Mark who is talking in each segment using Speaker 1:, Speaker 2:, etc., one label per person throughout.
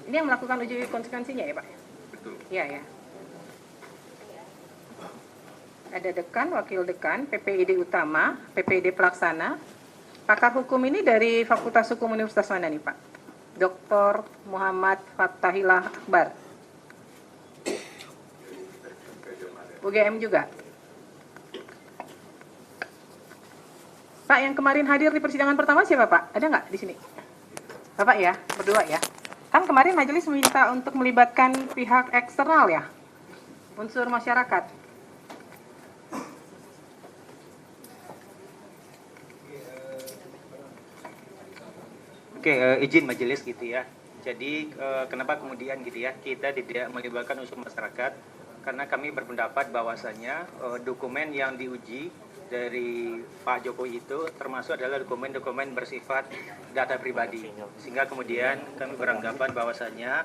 Speaker 1: Ini yang melakukan uji konsekuensinya ya Pak?
Speaker 2: Betul.
Speaker 1: Iya ya. Ada dekan, wakil dekan, PPID utama, PPID pelaksana. Pakar hukum ini dari Fakultas Hukum Universitas mana nih Pak? Dr. Muhammad Fathahillah Akbar. UGM juga. Pak, yang kemarin hadir di persidangan pertama siapa Pak? Ada nggak di sini? Bapak ya, berdua ya. Kan kemarin majelis meminta untuk melibatkan pihak eksternal ya, unsur masyarakat.
Speaker 3: Oke, izin majelis gitu ya. Jadi kenapa kemudian gitu ya kita tidak melibatkan unsur masyarakat? Karena kami berpendapat bahwasannya dokumen yang diuji dari Pak Jokowi itu termasuk adalah dokumen-dokumen bersifat data pribadi. Sehingga kemudian kami beranggapan bahwasannya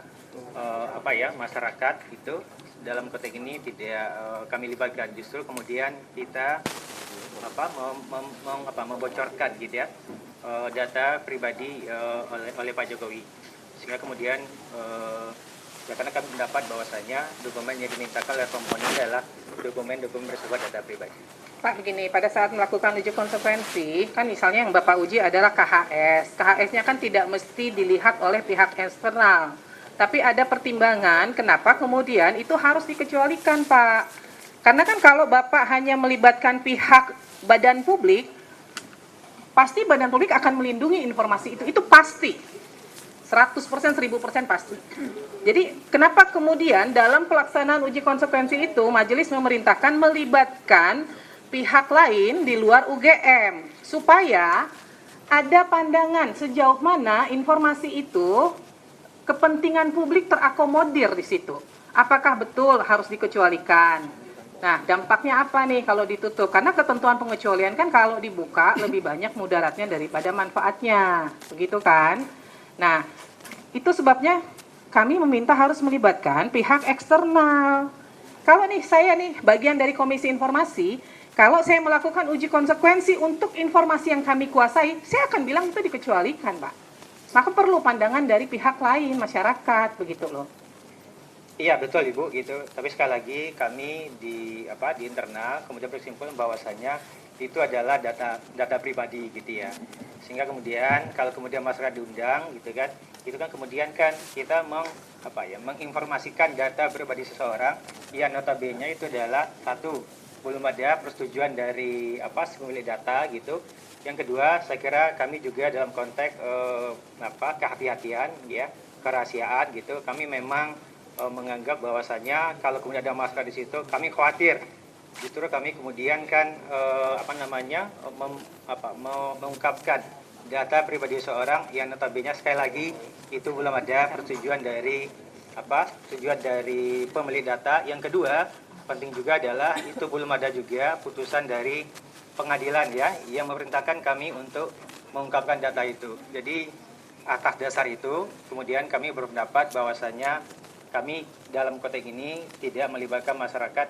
Speaker 3: masyarakat itu dalam konteks ini tidak kami libatkan. Justru kemudian kita membocorkan gitu ya data pribadi oleh Pak Jokowi, sehingga kemudian karena kami mendapat bahwasanya dokumen yang dimintakan oleh komponen adalah dokumen-dokumen bersifat data pribadi.
Speaker 1: Pak, begini, pada saat melakukan uji konsekuensi, kan misalnya yang Bapak uji adalah KHS. KHS-nya kan tidak mesti dilihat oleh pihak eksternal, tapi ada pertimbangan kenapa kemudian itu harus dikecualikan, Pak. Karena kan kalau Bapak hanya melibatkan pihak badan publik, pasti badan publik akan melindungi informasi itu pasti. 100%, 1000% pasti. Jadi kenapa kemudian dalam pelaksanaan uji konsekuensi itu majelis memerintahkan melibatkan pihak lain di luar UGM supaya ada pandangan sejauh mana informasi itu kepentingan publik terakomodir di situ. Apakah betul harus dikecualikan? Nah, dampaknya apa nih kalau ditutup? Karena ketentuan pengecualian kan kalau dibuka lebih banyak mudaratnya daripada manfaatnya. Begitu kan? Nah, itu sebabnya kami meminta harus melibatkan pihak eksternal. Kalau nih saya nih bagian dari Komisi Informasi, kalau saya melakukan uji konsekuensi untuk informasi yang kami kuasai, saya akan bilang itu dikecualikan, Pak. Maka perlu pandangan dari pihak lain, masyarakat, begitu loh.
Speaker 3: Iya betul Ibu gitu. Tapi sekali lagi kami di internal kemudian berkesimpulan bahwasanya itu adalah data pribadi gitu ya. Sehingga kemudian kalau kemudian masyarakat diundang gitu kan, itu kan kemudian kan kita menginformasikan data pribadi seseorang yang notabene itu adalah satu, belum ada persetujuan dari si pemilik data gitu. Yang kedua, saya kira kami juga dalam konteks kehati-hatian ya, kerahasiaan gitu. Kami memang menganggap bahwasanya kalau kemudian ada masalah di situ, kami khawatir justru kami kemudian kan mengungkapkan data pribadi seorang yang notabene sekali lagi itu belum ada persetujuan dari pemilik data. Yang kedua, penting juga adalah itu belum ada juga putusan dari pengadilan ya yang memerintahkan kami untuk mengungkapkan data itu. Jadi atas dasar itu kemudian kami berpendapat bahwasanya kami dalam konteks ini tidak melibatkan masyarakat.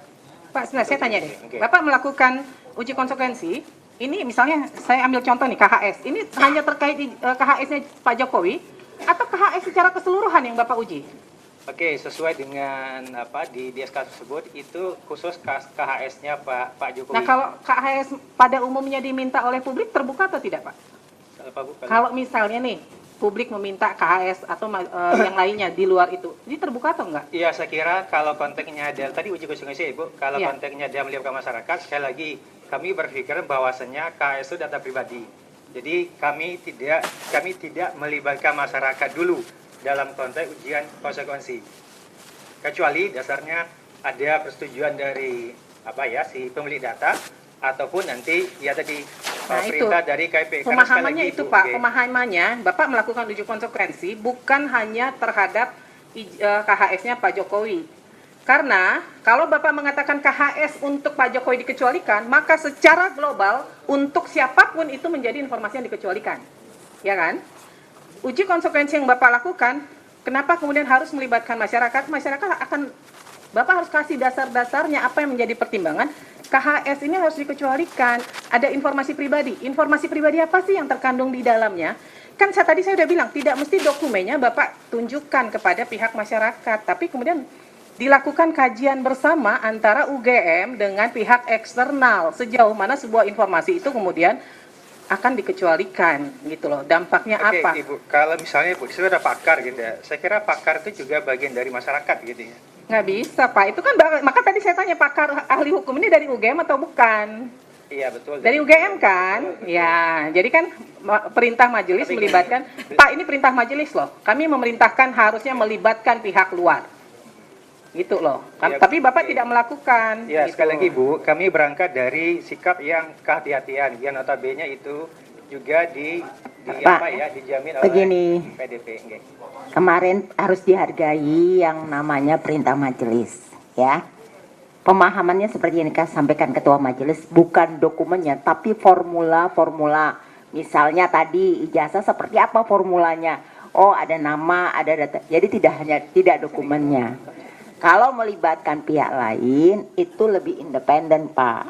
Speaker 1: Pak, sebenarnya saya tanya deh. Okay. Bapak melakukan uji konsekuensi, ini misalnya saya ambil contoh nih KHS. Ini hanya terkait KHS-nya Pak Jokowi atau KHS secara keseluruhan yang Bapak uji?
Speaker 3: Oke, sesuai dengan di SK tersebut itu khusus KHS-nya Pak Jokowi.
Speaker 1: Nah, kalau KHS pada umumnya diminta oleh publik terbuka atau tidak, Pak? Kalau misalnya nih publik meminta KHS atau yang lainnya di luar itu, ini terbuka atau enggak?
Speaker 3: Iya, saya kira kalau konteksnya ada tadi uji konsekuensi Ibu, kalau konteksnya dia melibatkan masyarakat, sekali lagi kami berpikir bahwasannya KHS itu data pribadi. Jadi kami tidak melibatkan masyarakat dulu dalam konteks ujian konsekuensi. Kecuali dasarnya ada persetujuan dari si pemilik data ataupun nanti perintah dari KIP.
Speaker 1: Pemahamannya itu Pak, pemahamannya Bapak melakukan uji konsekuensi bukan hanya terhadap KHS-nya Pak Jokowi. Karena kalau Bapak mengatakan KHS untuk Pak Jokowi dikecualikan, maka secara global untuk siapapun itu menjadi informasi yang dikecualikan. Ya kan? Uji konsekuensi yang Bapak lakukan, kenapa kemudian harus melibatkan masyarakat? Masyarakat Bapak harus kasih dasar-dasarnya apa yang menjadi pertimbangan. KHS ini harus dikecualikan. Ada informasi pribadi. Informasi pribadi apa sih yang terkandung di dalamnya? Kan tadi saya udah bilang, tidak mesti dokumennya Bapak tunjukkan kepada pihak masyarakat, tapi kemudian dilakukan kajian bersama antara UGM dengan pihak eksternal sejauh mana sebuah informasi itu kemudian akan dikecualikan gitu loh. Dampaknya
Speaker 3: Oke,
Speaker 1: apa?
Speaker 3: Ibu, kalau misalnya Ibu, saya ada pakar gitu ya. Saya kira pakar itu juga bagian dari masyarakat gitu ya.
Speaker 1: Nggak bisa Pak, itu kan maka tadi saya tanya pakar ahli hukum ini dari UGM atau bukan?
Speaker 3: Iya, betul.
Speaker 1: Dari UGM kan? Ya, jadi kan perintah majelis
Speaker 3: Tapi
Speaker 1: melibatkan, Pak ini perintah majelis loh, kami memerintahkan harusnya melibatkan pihak luar. Gitu loh.
Speaker 3: Ya,
Speaker 1: Tapi Bapak tidak melakukan.
Speaker 3: Ya,
Speaker 1: gitu.
Speaker 3: sekali lagi Bu, kami berangkat dari sikap yang kehati-hatian, yang notabene itu juga
Speaker 2: Pak,
Speaker 3: apa ya, dijamin oleh
Speaker 2: begini.
Speaker 3: PDP. Nggih.
Speaker 2: Kemarin harus dihargai yang namanya perintah majelis, ya. Pemahamannya seperti yang sampaikan ketua majelis, bukan dokumennya, tapi formula-formula. Misalnya tadi ijazah seperti apa formulanya? Oh, ada nama, ada data. Jadi tidak dokumennya. Kalau melibatkan pihak lain itu lebih independen, Pak.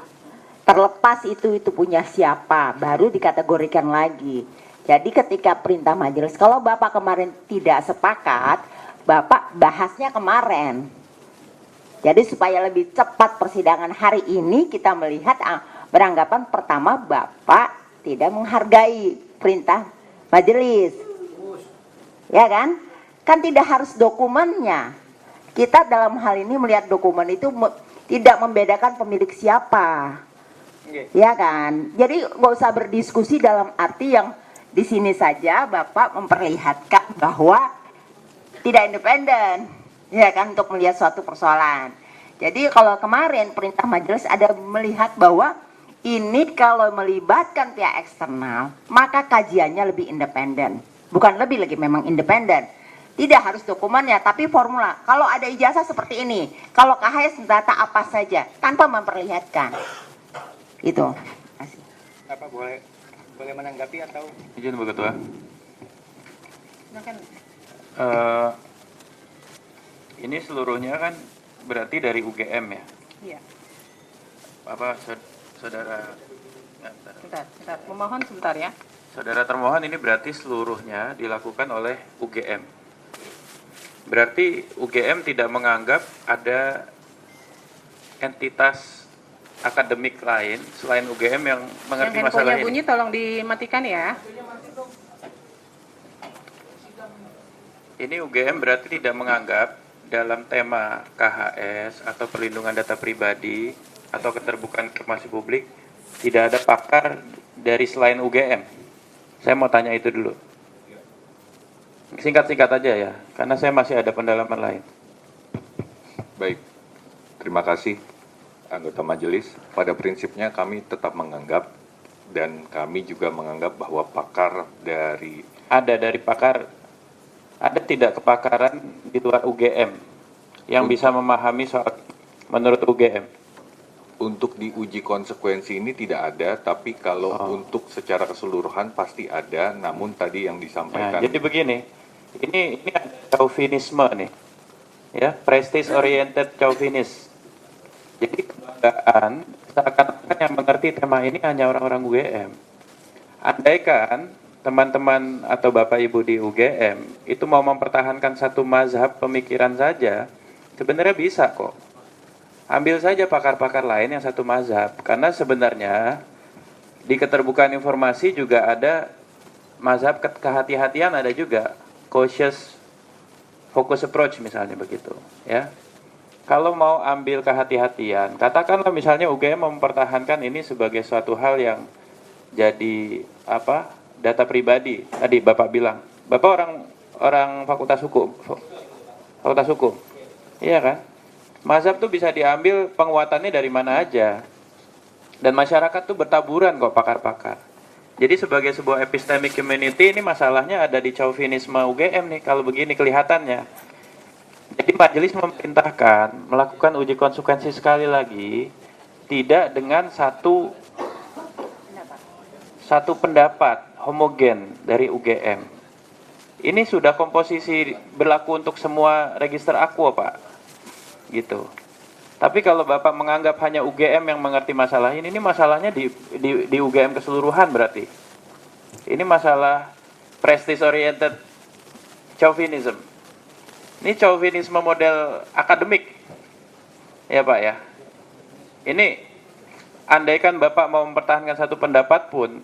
Speaker 2: Terlepas itu punya siapa, baru dikategorikan lagi. Jadi ketika perintah majelis, kalau Bapak kemarin tidak sepakat, Bapak bahasnya kemarin. Jadi supaya lebih cepat persidangan hari ini kita melihat beranggapan pertama Bapak tidak menghargai perintah majelis. Ya kan? Kan tidak harus dokumennya. Kita dalam hal ini melihat dokumen itu tidak membedakan pemilik siapa. Ya kan? Jadi nggak usah berdiskusi dalam arti yang di sini saja Bapak memperlihatkan bahwa tidak independen, ya kan, untuk melihat suatu persoalan. Jadi kalau kemarin perintah majelis ada melihat bahwa ini kalau melibatkan pihak eksternal, maka kajiannya lebih independen. Bukan lebih lagi, memang independen. Tidak harus dokumennya, tapi formula. Kalau ada ijazah seperti ini, kalau KHS data apa saja, tanpa memperlihatkan. Itu.
Speaker 3: Apa boleh menanggapi atau?
Speaker 4: Izin Bu Ketua.
Speaker 1: Silakan.
Speaker 4: Ini seluruhnya kan berarti dari UGM ya.
Speaker 1: Iya.
Speaker 4: Apa saudara? Ya,
Speaker 1: Sebentar. Memohon sebentar ya.
Speaker 4: Saudara termohon ini berarti seluruhnya dilakukan oleh UGM. Berarti UGM tidak menganggap ada entitas akademik lain selain UGM yang mengerti
Speaker 1: Yang
Speaker 4: masalah
Speaker 1: handphonenya
Speaker 4: ini.
Speaker 1: bunyi tolong dimatikan ya.
Speaker 4: Ini UGM berarti tidak menganggap dalam tema KHS atau perlindungan data pribadi atau keterbukaan informasi publik tidak ada pakar dari selain UGM. Saya mau tanya itu dulu. Singkat-singkat aja ya, karena saya masih ada pendalaman lain.
Speaker 5: Baik, terima kasih anggota majelis. Pada prinsipnya kami tetap menganggap dan kami juga menganggap bahwa pakar dari
Speaker 4: Ada dari pakar, ada tidak kepakaran di luar UGM yang bisa memahami soal menurut UGM?
Speaker 5: untuk diuji konsekuensi ini tidak ada, tapi kalau untuk secara keseluruhan pasti ada. Namun tadi yang
Speaker 4: Nah,
Speaker 5: disampaikan
Speaker 4: jadi begini, ini ada chauvinisme nih, ya, prestige oriented chauvinis. Jadi kebanggaan seakan-akan yang mengerti tema ini hanya orang-orang UGM. Andaikan teman-teman atau bapak ibu di UGM itu mau mempertahankan satu mazhab pemikiran saja, sebenarnya bisa kok. Ambil saja pakar-pakar lain yang satu mazhab, karena sebenarnya di keterbukaan informasi juga ada mazhab kehati-hatian, ada juga cautious focus approach misalnya begitu, ya. Kalau mau ambil kehati-hatian, katakanlah misalnya UGM mempertahankan ini sebagai suatu hal yang jadi apa? Data pribadi. Tadi Bapak bilang, Bapak orang fakultas hukum. Fakultas hukum. Iya kan? Mazhab tuh bisa diambil penguatannya dari mana aja. Dan masyarakat tuh bertaburan kok pakar-pakar. Jadi sebagai sebuah epistemic community ini masalahnya ada di chauvinisme UGM nih kalau begini kelihatannya. Jadi majelis memerintahkan melakukan uji konsekuensi sekali lagi tidak dengan satu pendapat homogen dari UGM. Ini sudah komposisi berlaku untuk semua register aqua, Pak. Gitu. Tapi kalau Bapak menganggap hanya UGM yang mengerti masalah ini masalahnya di UGM keseluruhan berarti. Ini masalah prestige oriented chauvinism. Ini chauvinisme model akademik. Ya Pak ya. Ini andaikan Bapak mau mempertahankan satu pendapat pun,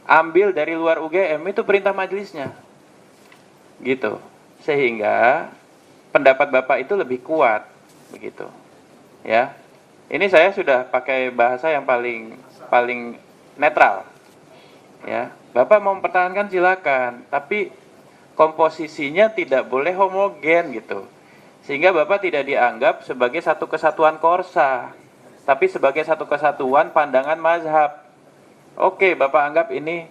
Speaker 4: ambil dari luar UGM, itu perintah majelisnya. Gitu. Sehingga pendapat Bapak itu lebih kuat. Begitu. Ya, ini saya sudah pakai bahasa yang paling netral. Ya, Bapak mau mempertahankan silakan, tapi komposisinya tidak boleh homogen gitu. Sehingga Bapak tidak dianggap sebagai satu kesatuan korsa, tapi sebagai satu kesatuan pandangan mazhab. Oke, Bapak anggap ini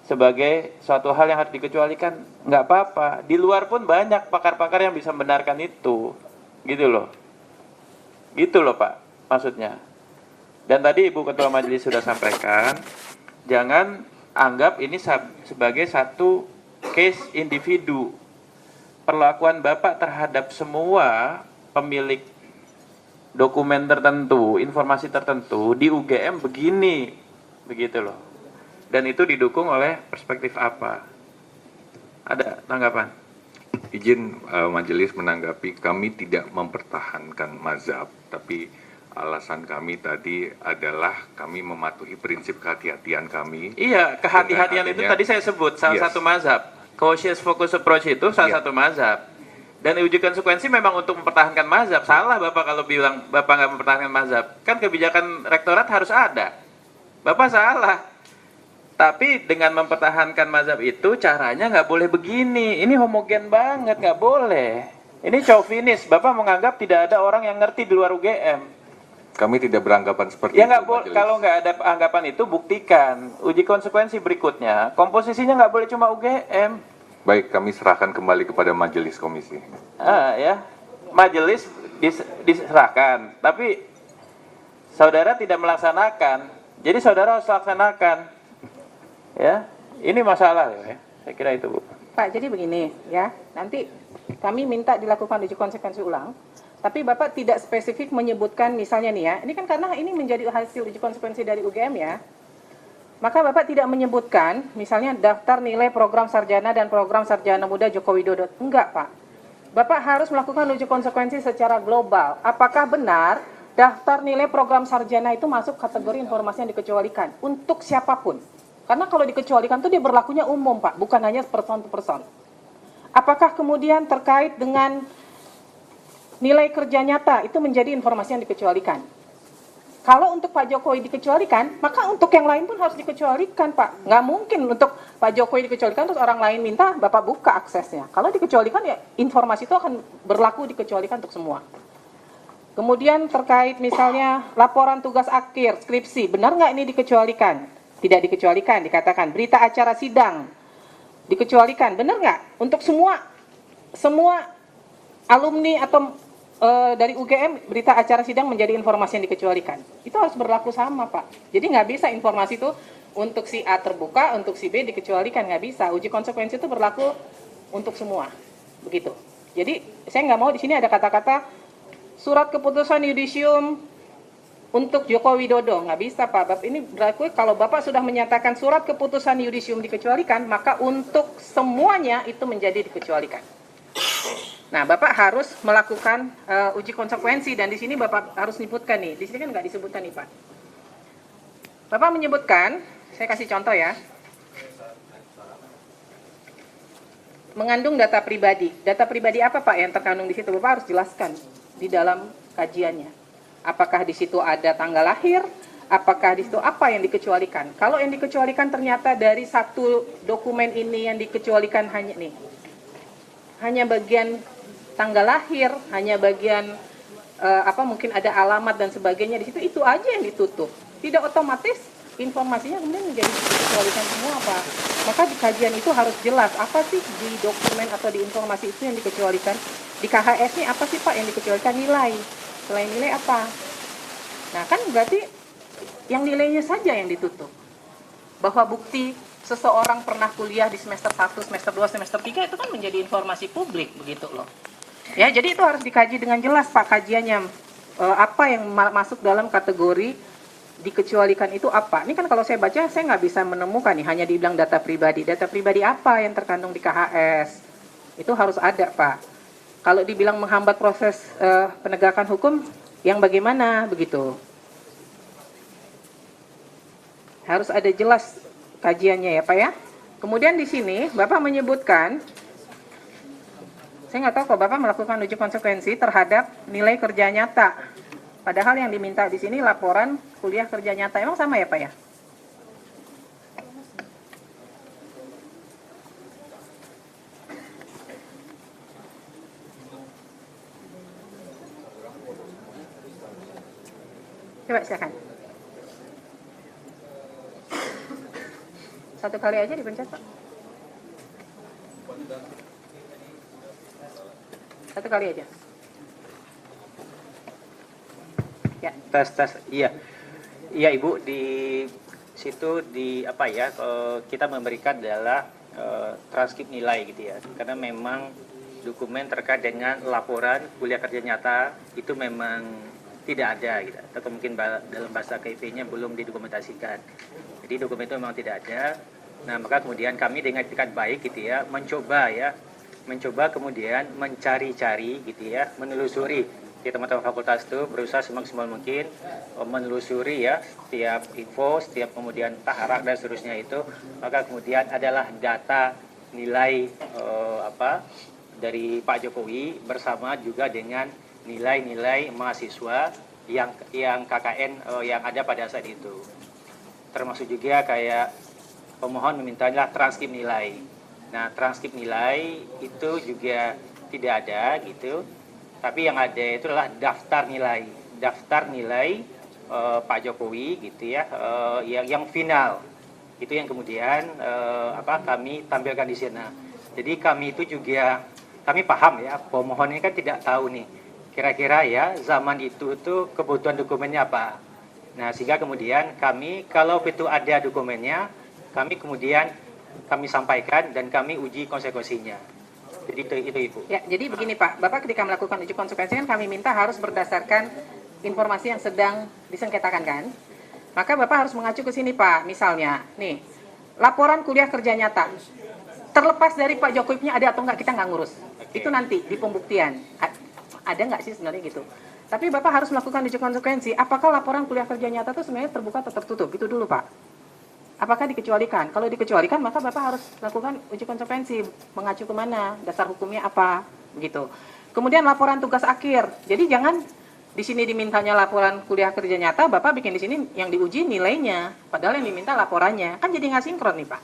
Speaker 4: sebagai suatu hal yang harus dikecualikan, nggak apa-apa. Di luar pun banyak pakar-pakar yang bisa membenarkan itu, gitu loh. Gitu loh Pak, maksudnya. Dan tadi Ibu Ketua Majelis sudah sampaikan, jangan anggap ini sebagai satu case individu. Perlakuan Bapak terhadap semua pemilik dokumen tertentu, informasi tertentu di UGM begini, begitu loh. Dan itu didukung oleh perspektif apa? Ada tanggapan?
Speaker 5: Izin majelis menanggapi, kami tidak mempertahankan mazhab, tapi alasan kami tadi adalah kami mematuhi prinsip kehati-hatian kami.
Speaker 4: Iya, kehati-hatian itu tadi saya sebut salah satu mazhab. Cautious focus approach itu salah satu mazhab. Dan uji konsekuensi memang untuk mempertahankan mazhab. Salah Bapak kalau bilang Bapak nggak mempertahankan mazhab. Kan kebijakan rektorat harus ada. Bapak salah. Tapi dengan mempertahankan mazhab itu caranya nggak boleh begini. Ini homogen banget, nggak boleh. Ini chauvinis. Bapak menganggap tidak ada orang yang ngerti di luar UGM.
Speaker 5: Kami tidak beranggapan seperti
Speaker 4: Ya
Speaker 5: itu.
Speaker 4: nggak boleh. Kalau nggak ada anggapan itu buktikan. Uji konsekuensi berikutnya. Komposisinya nggak boleh cuma UGM.
Speaker 5: Baik, kami serahkan kembali kepada majelis komisi.
Speaker 4: Ya, majelis diserahkan. Tapi saudara tidak melaksanakan. Jadi saudara harus laksanakan. Ya, ini masalah ya. Saya kira itu, Bu.
Speaker 1: Pak, jadi begini ya, nanti kami minta dilakukan uji konsekuensi ulang, tapi Bapak tidak spesifik menyebutkan misalnya nih ya, ini kan karena ini menjadi hasil uji konsekuensi dari UGM ya, maka Bapak tidak menyebutkan misalnya daftar nilai program sarjana dan program sarjana muda Joko Widodo. Enggak Pak, Bapak harus melakukan uji konsekuensi secara global. Apakah benar daftar nilai program sarjana itu masuk kategori informasi yang dikecualikan untuk siapapun? Karena kalau dikecualikan itu dia berlakunya umum Pak, bukan hanya person to person. Apakah kemudian terkait dengan nilai kerja nyata itu menjadi informasi yang dikecualikan? Kalau untuk Pak Jokowi dikecualikan, maka untuk yang lain pun harus dikecualikan Pak. Nggak mungkin untuk Pak Jokowi dikecualikan terus orang lain minta Bapak buka aksesnya. Kalau dikecualikan ya informasi itu akan berlaku dikecualikan untuk semua. Kemudian terkait misalnya laporan tugas akhir, skripsi, benar nggak ini dikecualikan? Tidak dikecualikan, dikatakan berita acara sidang dikecualikan, benar nggak? Untuk semua alumni atau dari UGM berita acara sidang menjadi informasi yang dikecualikan. Itu harus berlaku sama Pak. Jadi nggak bisa informasi itu untuk si A terbuka, untuk si B dikecualikan, nggak bisa. Uji konsekuensi itu berlaku untuk semua, begitu. Jadi saya nggak mau di sini ada kata-kata surat keputusan yudisium untuk Joko Widodo, nggak bisa Pak. Bapak ini berlaku kalau Bapak sudah menyatakan surat keputusan yudisium dikecualikan, maka untuk semuanya itu menjadi dikecualikan. Nah, Bapak harus melakukan uji konsekuensi dan di sini Bapak harus menyebutkan nih. Di sini kan nggak disebutkan nih Pak. Bapak menyebutkan, saya kasih contoh ya, mengandung data pribadi. Data pribadi apa Pak yang terkandung di situ? Bapak harus jelaskan di dalam kajiannya. Apakah di situ ada tanggal lahir? Apakah di situ apa yang dikecualikan? Kalau yang dikecualikan ternyata dari satu dokumen ini yang dikecualikan hanya bagian tanggal lahir, hanya bagian mungkin ada alamat dan sebagainya di situ, itu aja yang ditutup. Tidak otomatis informasinya kemudian menjadi dikecualikan semua Pak. Maka di kajian itu harus jelas apa sih di dokumen atau di informasi itu yang dikecualikan. Di KHS ini apa sih Pak yang dikecualikan? Nilai. Selain nilai apa? Nah kan berarti yang nilainya saja yang ditutup. Bahwa bukti seseorang pernah kuliah di semester 1, semester 2, semester 3 itu kan menjadi informasi publik begitu loh. Ya, jadi itu harus dikaji dengan jelas Pak kajiannya. apa yang masuk dalam kategori dikecualikan itu apa. Ini kan kalau saya baca, saya nggak bisa menemukan nih, hanya dibilang data pribadi. Data pribadi apa yang terkandung di KHS? Itu harus ada, Pak. Kalau dibilang menghambat proses penegakan hukum, yang bagaimana begitu? Harus ada jelas kajiannya ya, Pak ya. Kemudian di sini Bapak menyebutkan, saya nggak tahu kalau Bapak melakukan uji konsekuensi terhadap nilai kerja nyata. Padahal yang diminta di sini laporan kuliah kerja nyata. Emang sama ya, Pak ya? Coba silakan. Satu kali aja dipencet, Pak. Satu kali aja. Ya.
Speaker 3: Tes. Iya. Iya, Ibu, di situ kita memberikan adalah transkrip nilai gitu ya. Karena memang dokumen terkait dengan laporan kuliah kerja nyata itu memang tidak ada gitu. Atau mungkin dalam bahasa KIP-nya belum didokumentasikan. Jadi dokumen itu memang tidak ada. Nah, maka kemudian kami dengan etikat baik gitu ya, mencoba kemudian mencari-cari gitu ya, menelusuri. Di teman-teman fakultas itu berusaha semaksimal mungkin menelusuri ya setiap info, setiap kemudian taharak dan seterusnya itu, maka kemudian adalah data nilai dari Pak Jokowi bersama juga dengan nilai-nilai mahasiswa yang KKN yang ada pada saat itu. Termasuk juga kayak pemohon memintanya transkrip nilai. Nah, transkrip nilai itu juga tidak ada gitu. Tapi yang ada itu adalah daftar nilai Pak Jokowi gitu ya, yang final. Itu yang kemudian kami tampilkan di sana. Jadi kami itu juga kami paham ya, pemohon ini kan tidak tahu nih kira-kira ya zaman itu tuh kebutuhan dokumennya apa. Nah, sehingga kemudian kami kalau itu ada dokumennya, kami sampaikan dan kami uji konsekuensinya. Jadi itu Ibu.
Speaker 1: Ya, jadi begini Pak, Bapak ketika melakukan uji konsekuensi kan kami minta harus berdasarkan informasi yang sedang disengketakan kan. Maka Bapak harus mengacu ke sini Pak, misalnya, nih, laporan kuliah kerja nyata. Terlepas dari Pak Jokowi-nya ada atau enggak, kita nggak ngurus. Itu nanti di pembuktian. Ada nggak sih sebenarnya gitu. Tapi Bapak harus melakukan uji konsekuensi, apakah laporan kuliah kerja nyata itu sebenarnya terbuka atau tertutup, itu dulu Pak. Apakah dikecualikan? Kalau dikecualikan, maka Bapak harus lakukan uji konsekuensi, mengacu kemana, dasar hukumnya apa, begitu. Kemudian laporan tugas akhir. Jadi jangan di sini dimintanya laporan kuliah kerja nyata, Bapak bikin di sini yang diuji nilainya, padahal yang diminta laporannya. Kan jadi nggak sinkron nih Pak,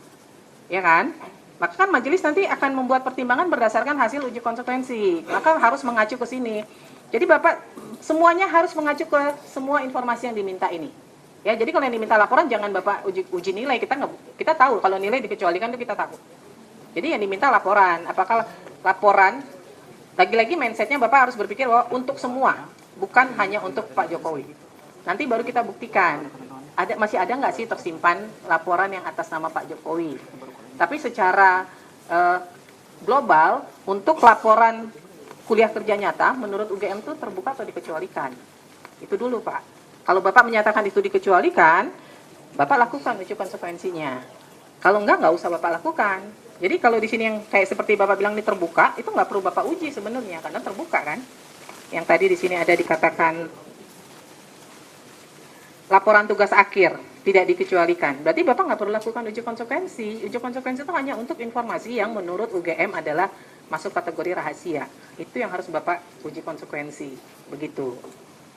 Speaker 1: ya kan? Maka kan majelis nanti akan membuat pertimbangan berdasarkan hasil uji konsekuensi. Maka harus mengacu ke sini. Jadi Bapak semuanya harus mengacu ke semua informasi yang diminta ini. Ya, jadi kalau yang diminta laporan jangan Bapak uji nilai, kita tahu kalau nilai dikecualikan itu kita tahu. Jadi yang diminta laporan, apakah laporan lagi-lagi mindsetnya Bapak harus berpikir bahwa untuk semua, bukan hanya untuk Pak Jokowi. Nanti baru kita buktikan. Masih ada nggak sih tersimpan laporan yang atas nama Pak Jokowi? Tapi secara global untuk laporan kuliah kerja nyata menurut UGM itu terbuka atau dikecualikan. Itu dulu Pak. Kalau Bapak menyatakan itu dikecualikan, Bapak lakukan uji konsekuensinya. Kalau nggak usah Bapak lakukan. Jadi kalau di sini yang kayak seperti Bapak bilang ini terbuka, itu nggak perlu Bapak uji sebenarnya, karena terbuka kan. Yang tadi di sini ada dikatakan laporan tugas akhir, tidak dikecualikan. Berarti Bapak nggak perlu lakukan uji konsekuensi. Uji konsekuensi itu hanya untuk informasi yang menurut UGM adalah masuk kategori rahasia. Itu yang harus Bapak uji konsekuensi. Begitu.